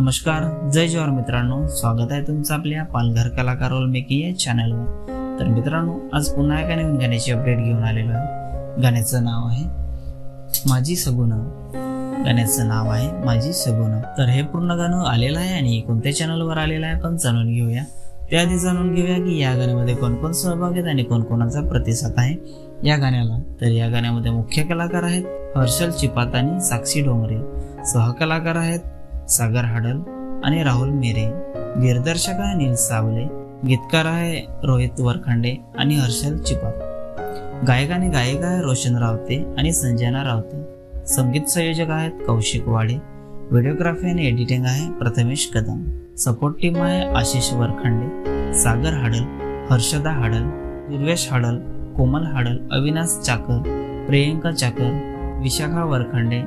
नमस्कार, जय जवाहर मित्रांनो, स्वागत आहे तुमचं आपल्या पालघर कलाकार वाल्मिकी या चॅनलवर। तर मित्रांनो, आज पुन्हा एका नवीन गाण्याची अपडेट घेऊन आलेलो आहे। गाण्याचं नाव आहे माझी सगुण। गाण्याचं नाव आहे माझी सगुण। तर हे पूर्ण गाणं आलेलं आहे आणि कोणत्या चॅनलवर आलेलं आहे पण जाणून घेऊया। त्याआधी जाणून घेऊया की या गाण्यामध्ये कोण कोण सहभाग आहेत आणि कोण कोणाचा प्रतिसाद आहे या गाण्याला। तर या गाण्यामध्ये मुख्य कलाकार आहेत हर्षल चिपात आणि साक्षी डोंगरे। सहकलाकार आहेत सागर हाडल आणि राहुल मेरे। दिग्दर्शक आहे नील सावले। गीतकार आहे रोहित वरखंडे आणि हर्षल चिपात। गायक आणि गायिका आहे रोशन रावते आणि संजना रावते। संगीत संयोजक आहेत कौशिक वाडे। व्हिडिओग्राफी आणि एडिटिंग आहे प्रथमेश कदम। सपोर्ट टीम आहे आशिष वरखंडे, सागर हाडल, हर्षदा हाडल, दुर्वेश हाडल, कोमल हाडल, अविनाश चाकर, प्रियंका चाकर, विशाखा वरखंडे,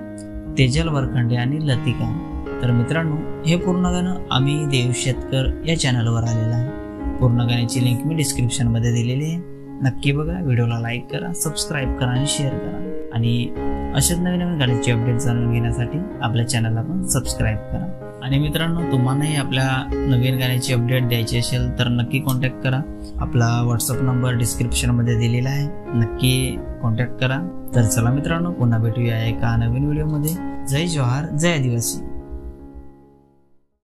तेजल वरखंडे आणि लतिका। तर मित्रांनो, हे पूर्ण गाणं आम्ही देव शेतकर या चॅनलवर आलेलं आहे। पूर्ण गाण्याची लिंक मी डिस्क्रिप्शन मध्ये दिलेली आहे, नक्की बघा। व्हिडिओला लाईक करा, सबस्क्राईब करा आणि शेअर करा आणि अशाच नवीन नवीन गाण्याची अपडेट जाणून घेण्यासाठी आपल्या चॅनलला पण सबस्क्राईब करा। आणि मित्रांनो, तुम्हालाही आपल्या नवीन गाण्याची अपडेट द्यायची असेल तर नक्की कॉन्टॅक्ट करा। आपला व्हॉट्सअप नंबर डिस्क्रिप्शन मध्ये दिलेला आहे, नक्की कॉन्टॅक्ट करा। तर चला मित्रांनो, पुन्हा भेटूया एका नवीन व्हिडिओ मध्ये। जय जवाहर, जय आदिवासी।